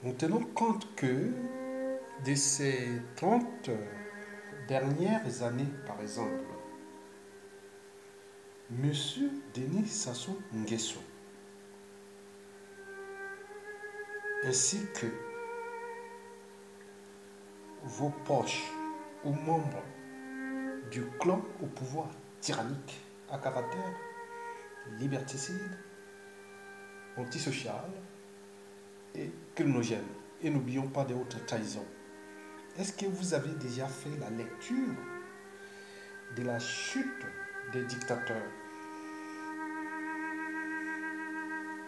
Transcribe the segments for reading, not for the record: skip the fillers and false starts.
Nous tenons compte que de ces 30 dernières années, par exemple, Monsieur Denis Sassou Nguesso, ainsi que vos proches ou membres du clan au pouvoir tyrannique à caractère liberticide, antisocial et criminogène. Et n'oublions pas des autres trahisons. Est-ce que vous avez déjà fait la lecture de la chute des dictateurs?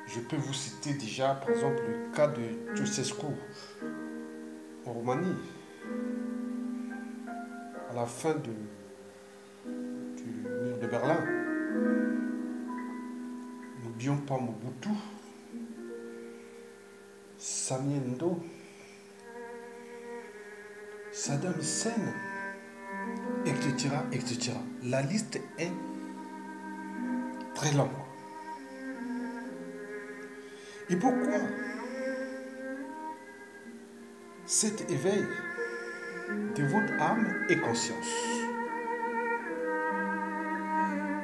Je peux vous citer déjà, par exemple, le cas de Ceausescu en Roumanie, à la fin du mur de Berlin. N'oublions pas Mobutu, Samuel Ndo, Saddam Hussein, etc., etc. La liste est très longue. Et pourquoi cet éveil de votre âme et conscience?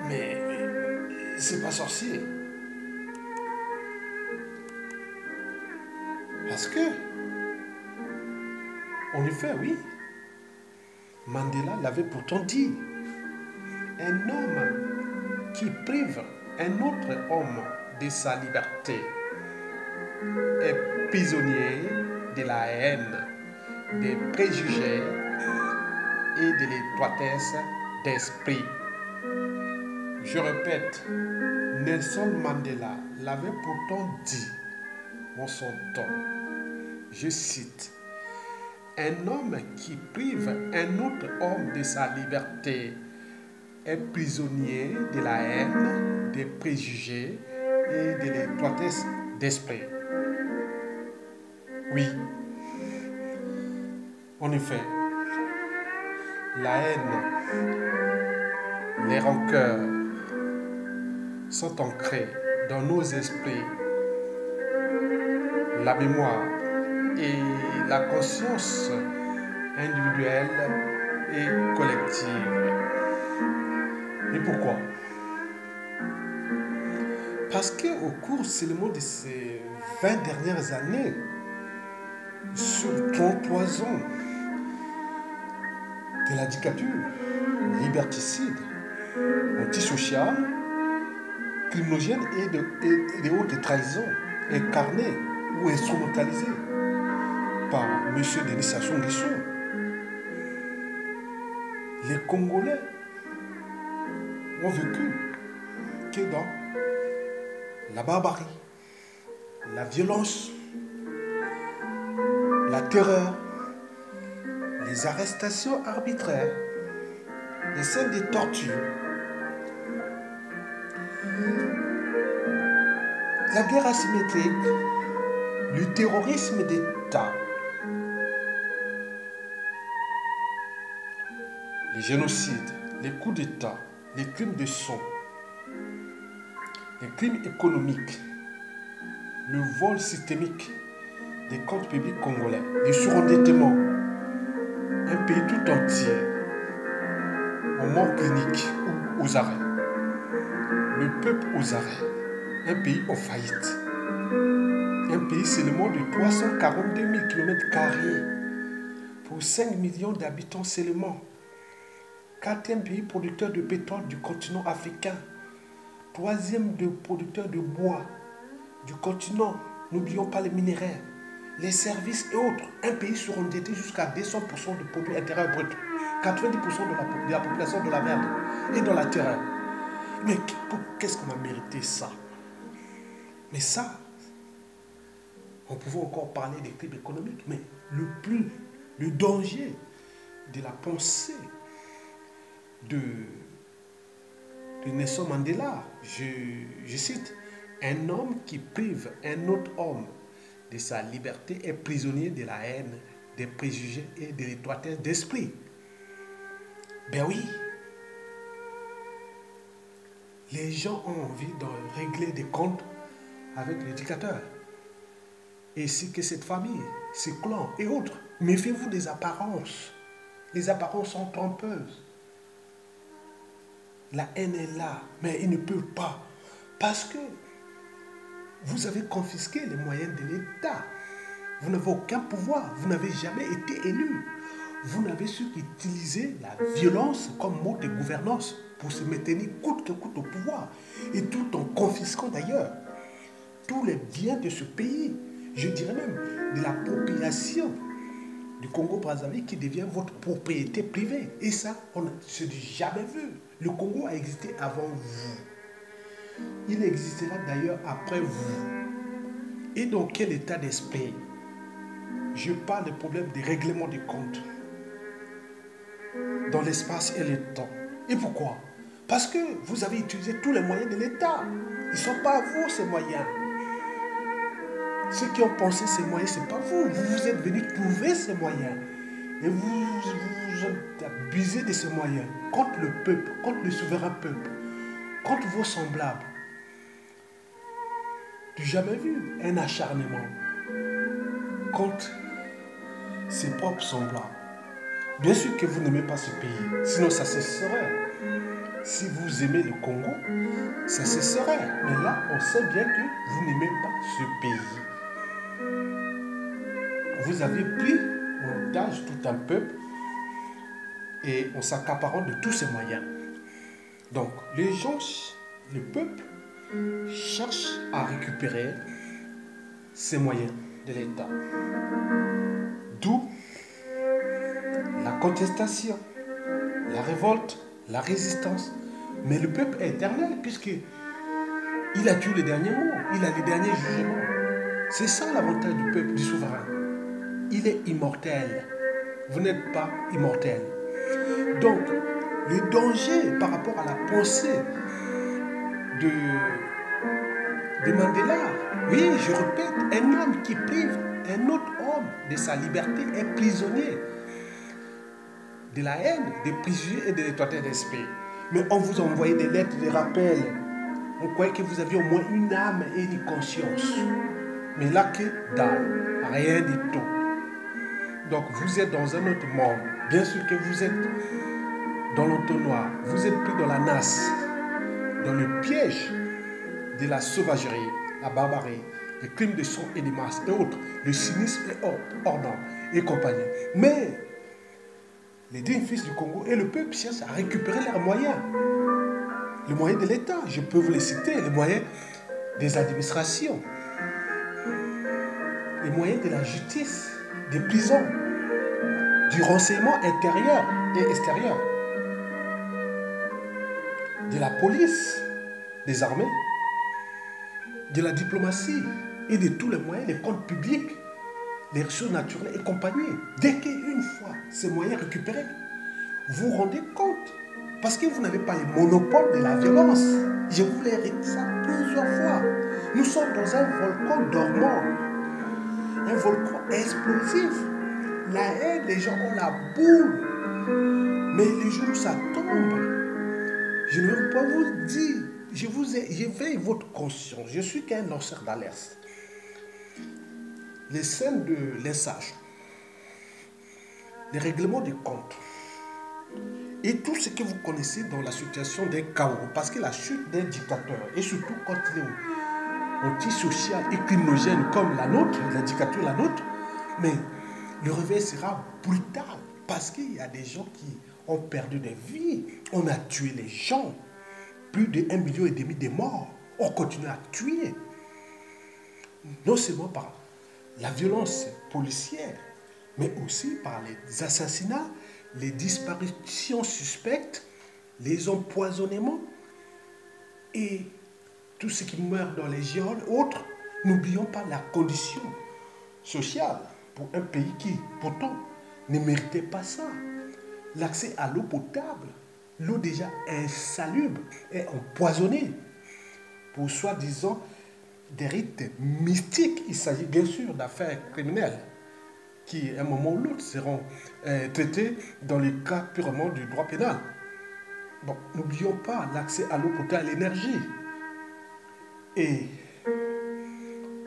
Mais c'est pas sorcier. Parce que, en effet, oui, Mandela l'avait pourtant dit. Un homme qui prive un autre homme de sa liberté est prisonnier de la haine, des préjugés et de l'étroitesse d'esprit. Je répète, Nelson Mandela l'avait pourtant dit en son temps. Je cite, un homme qui prive un autre homme de sa liberté est prisonnier de la haine, des préjugés et de l'étroitesse d'esprit. Oui, en effet, la haine, les rancœurs sont ancrés dans nos esprits. La mémoire et la conscience individuelle et collective. Et pourquoi? Parce qu'au cours seulement de ces 20 dernières années, sur 33 ans de la dictature liberticide, antisociale, criminogène et de hautes trahisons incarnées ou instrumentalisées par M. Denis Sassou Nguesso, les Congolais ont vécu que dans la barbarie, la violence, la terreur, les arrestations arbitraires, les scènes de torture, la guerre asymétrique, le terrorisme d'État, les génocides, les coups d'État, les crimes de sang, les crimes économiques, le vol systémique des comptes publics congolais, le surendettement, un pays tout entier en mort clinique ou aux arrêts, le peuple aux arrêts, un pays en faillite, un pays seulement de 342 000 km² pour 5 millions d'habitants seulement, quatrième pays producteur de pétrole du continent africain, troisième producteur de bois du continent, n'oublions pas les minéraux, les services et autres, un pays surendetté jusqu'à 200% du produit intérieur brut, 90% de la population de la merde et dans la terreur. Mais qu'est-ce qu'on a mérité ça? Mais ça, on pouvait encore parler des crimes économiques, mais le danger de la pensée de Nelson Mandela, je cite, un homme qui prive un autre homme de sa liberté est prisonnier de la haine, des préjugés et de l'étroitesse d'esprit. Ben oui, les gens ont envie de régler des comptes avec les dictateurs. ainsi que cette famille, ces clans et autres. Méfiez-vous des apparences. Les apparences sont trompeuses. La haine est là, mais ils ne peuvent pas. Parce que vous avez confisqué les moyens de l'État. Vous n'avez aucun pouvoir. Vous n'avez jamais été élu. Vous n'avez su qu'utiliser la violence comme mode de gouvernance pour se maintenir coûte que coûte au pouvoir. Et tout en confisquant d'ailleurs tous les biens de ce pays. Je dirais même de la population du Congo-Brazzaville qui devient votre propriété privée. Et ça, on ne s'est jamais vu. Le Congo a existé avant vous. Il existera d'ailleurs après vous. Et dans quel état d'esprit? Je parle des problèmes des règlements des comptes dans l'espace et le temps. Et pourquoi? Parce que vous avez utilisé tous les moyens de l'État. Ils ne sont pas à vous, ces moyens. Ceux qui ont pensé ces moyens, ce n'est pas vous. Vous êtes venus trouver ces moyens. Et vous abusez de ces moyens contre le peuple, contre le souverain peuple, contre vos semblables. Tu n'as jamais vu un acharnement contre ses propres semblables. Bien sûr que vous n'aimez pas ce pays, sinon ça cesserait. Si vous aimez le Congo, ça cesserait. Mais là, on sait bien que vous n'aimez pas ce pays. Vous avez pris en otage tout un peuple et en s'accaparant de tous ses moyens. Donc, les gens, le peuple, cherchent à récupérer ces moyens de l'État. D'où la contestation, la révolte, la résistance. Mais le peuple est éternel puisqu'il a tué les derniers mots, il a les derniers jugements. C'est ça l'avantage du peuple, du souverain. Il est immortel. Vous n'êtes pas immortel. Donc, le danger par rapport à la pensée de Mandela, oui, je répète, un homme qui prive un autre homme de sa liberté est prisonnier de la haine, des préjugés et de l'étroitesse d'esprit. Mais on vous envoyait des lettres de rappel. On croyait que vous aviez au moins une âme et une conscience. Mais là, que dalle, rien du tout. Donc, vous êtes dans un autre monde. Bien sûr que vous êtes dans l'entonnoir. Vous êtes pris dans la nasse, dans le piège de la sauvagerie, la barbarie, les crimes de sang et de masse et autres, le cynisme et ordre et compagnie. Mais les dignes fils du Congo et le peuple cherchent à récupérer leurs moyens. Les moyens de l'État, je peux vous les citer, les moyens des administrations, les moyens de la justice, des prisons, du renseignement intérieur et extérieur, de la police, des armées, de la diplomatie et de tous les moyens, les comptes publics, les ressources naturelles et compagnie. Dès qu'une fois ces moyens récupérés, vous vous rendez compte. Parce que vous n'avez pas le monopole de la violence. Je vous l'ai dit ça plusieurs fois. Nous sommes dans un volcan dormant. Un volcan explosif. La haine, les gens ont la boule. Mais les jours où ça tombe, je ne veux pas vous dire. J'éveille votre conscience. Je suis qu'un lanceur d'alerte. Les scènes de lynchage, les règlements des comptes, et tout ce que vous connaissez dans la situation d'un chaos. Parce que la chute d'un dictateur, et surtout quand il est antisocial et criminogène comme la nôtre, la dictature la nôtre, mais le réveil sera brutal. Parce qu'il y a des gens qui ont perdu des vies. On a tué les gens. Plus de 1,5 million de morts. On continue à tuer. Non seulement par la violence policière, mais aussi par les assassinats, les disparitions suspectes, les empoisonnements et tout ce qui meurt dans les geôles, autres. N'oublions pas la condition sociale pour un pays qui, pourtant, ne méritait pas ça. L'accès à l'eau potable, l'eau déjà insalubre et empoisonnée pour soi-disant des rites mystiques. Il s'agit bien sûr d'affaires criminelles qui, à un moment ou l'autre, seront traitées dans le cas purement du droit pénal. Bon, n'oublions pas l'accès à l'eau potable, à l'énergie et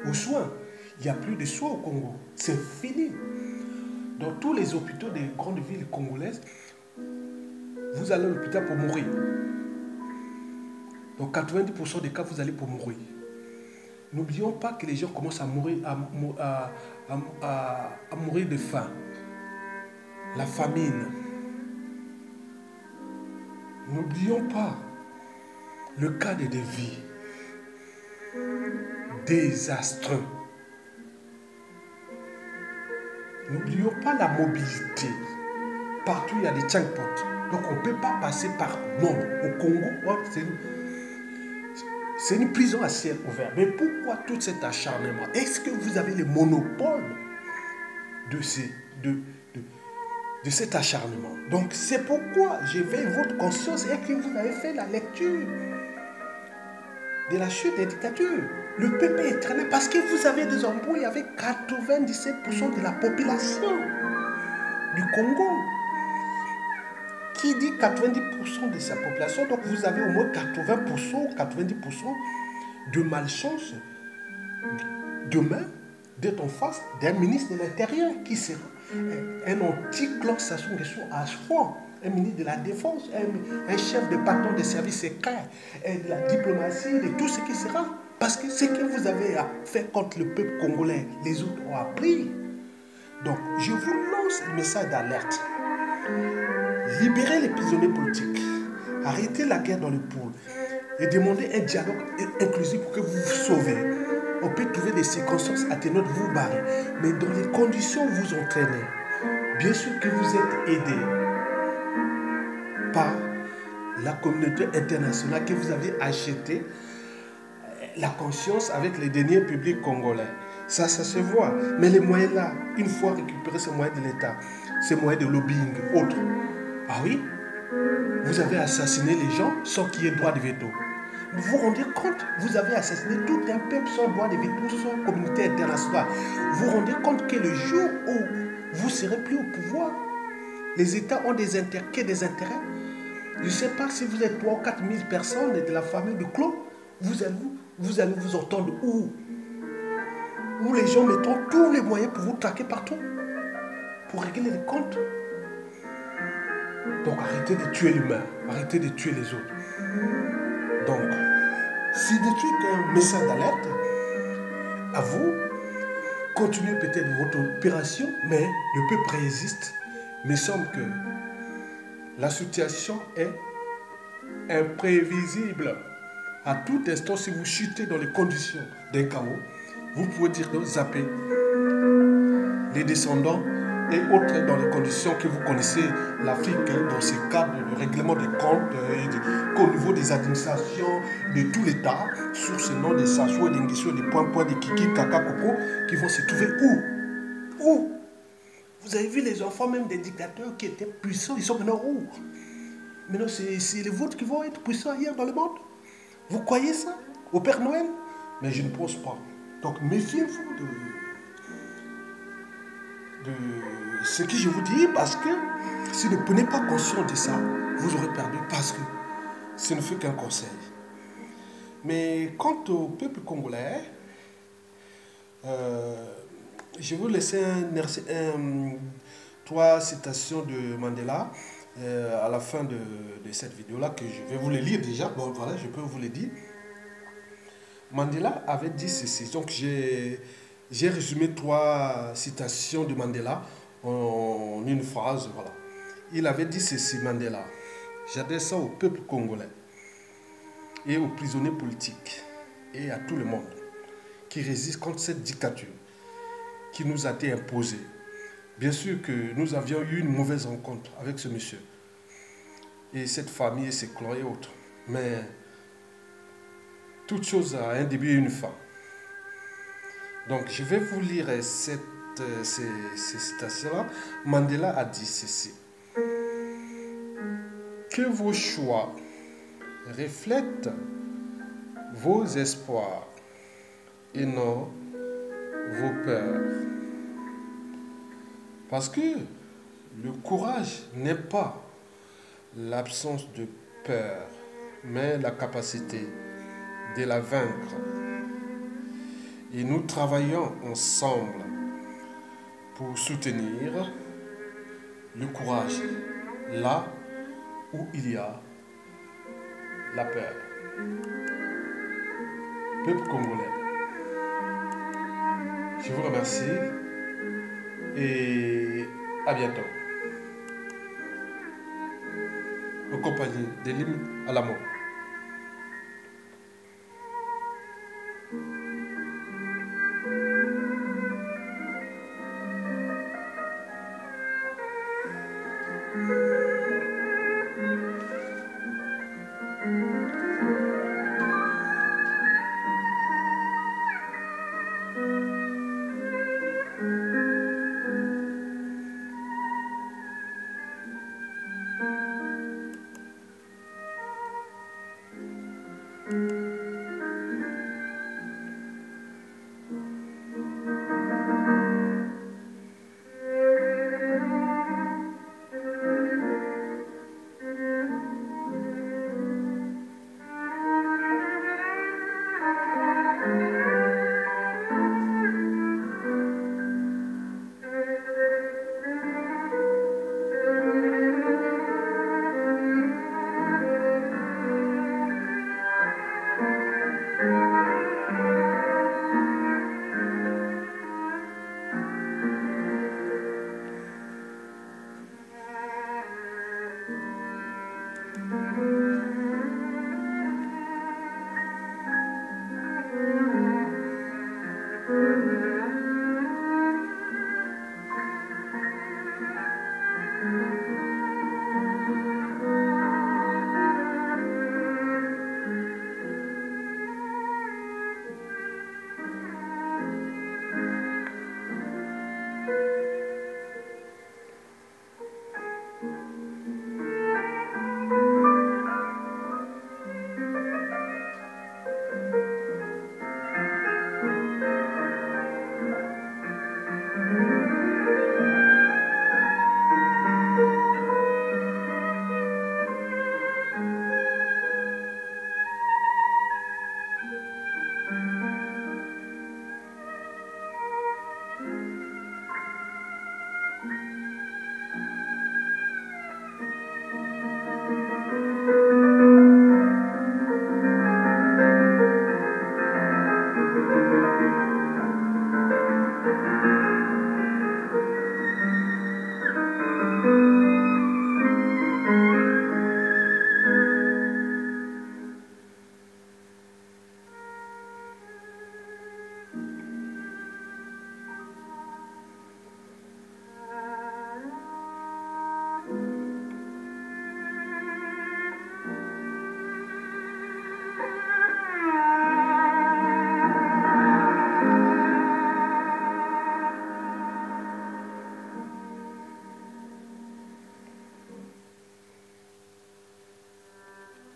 aux soins. Il n'y a plus de soins au Congo. C'est fini. Dans tous les hôpitaux des grandes villes congolaises, vous allez à l'hôpital pour mourir. Dans 90% des cas, vous allez pour mourir. N'oublions pas que les gens commencent à mourir, à mourir de faim. La famine. N'oublions pas le cas de vie désastreux. N'oublions pas la mobilité. Partout, il y a des checkpoints. Donc, on ne peut pas passer par nombre. Au Congo, c'est une prison à ciel ouvert. Mais pourquoi tout cet acharnement? Est-ce que vous avez le monopole de cet acharnement? Donc, c'est pourquoi j'éveille votre conscience et que vous avez fait la lecture de la chute des dictatures. Le peuple est traîné parce que vous avez des embrouilles avec 97% de la population du Congo. Qui dit 90% de sa population, donc vous avez au moins 80%, 90% de malchance demain d'être en face d'un ministre de l'Intérieur qui sera un anti-clan Sassou Nguesso à fond, un ministre de la Défense, un chef de patron des services secrets, de la diplomatie, de tout ce qui sera. Parce que ce que vous avez fait contre le peuple congolais, les autres ont appris. Donc, je vous lance un message d'alerte. Libérez les prisonniers politiques. Arrêtez la guerre dans le pôle. Et demandez un dialogue inclusif pour que vous vous sauvez. On peut trouver des circonstances atténuantes, vous barrer. Mais dans les conditions où vous entraînez, bien sûr que vous êtes aidé par la communauté internationale que vous avez acheté la conscience avec les deniers publics congolais. Ça se voit. Mais les moyens là, une fois récupérés, ces moyens de l'État, ces moyens de lobbying, autres. Ah oui, vous avez assassiné les gens sans qu'il y ait droit de veto. Vous vous rendez compte, vous avez assassiné tout un peuple sans droit de veto, sans communauté internationale. Vous vous rendez compte que le jour où vous ne serez plus au pouvoir, les États ont des intérêts. Je ne sais pas si vous êtes 3 ou 4 000 personnes de la famille de Claude, vous allez vous entendre où les gens mettront tous les moyens pour vous traquer partout, pour régler les comptes. Donc arrêtez de tuer l'humain, arrêtez de tuer les autres. Donc, c'est des trucs, un message d'alerte à vous. Continuez peut-être votre opération, mais le peuple résiste. Mais il semble que la situation est imprévisible. À tout instant, si vous chutez dans les conditions d'un chaos, vous pouvez dire de zapper les descendants et autres dans les conditions que vous connaissez l'Afrique, dans ces cadres de règlement des comptes, qu'au niveau des administrations de tout l'État, sur ce nom de Sassou et d'Inguissou, des points, des kiki, kaka, coco, qui vont se trouver où? Vous avez vu les enfants même des dictateurs qui étaient puissants, ils sont maintenant où? Maintenant, c'est les vôtres qui vont être puissants ailleurs dans le monde. Vous croyez ça au Père Noël? Mais je ne pense pas. Donc méfiez-vous de ce que je vous dis, parce que si vous ne prenez pas conscience de ça, vous aurez perdu, parce que ce ne fait qu'un conseil. Mais quant au peuple congolais, je vais vous laisser 3 citations de Mandela à la fin de cette vidéo-là, que je vais vous les lire déjà. Bon, voilà, je peux vous les dire. Mandela avait dit ceci. Donc, j'ai résumé 3 citations de Mandela en une phrase. Voilà. Il avait dit ceci, Mandela. J'adresse ça au peuple congolais et aux prisonniers politiques et à tout le monde qui résiste contre cette dictature qui nous a été imposée. Bien sûr que nous avions eu une mauvaise rencontre avec ce monsieur et cette famille et ses clans et autres. Mais toute chose a un début et une fin. Donc, je vais vous lire ces citations-là. Mandela a dit ceci. Que vos choix reflètent vos espoirs et non vos peurs. Parce que le courage n'est pas l'absence de peur, mais la capacité de la vaincre. et nous travaillons ensemble pour soutenir le courage là où il y a la peur. Peuple congolais, je vous remercie et à bientôt. En compagnie de l'hymne à l'amour.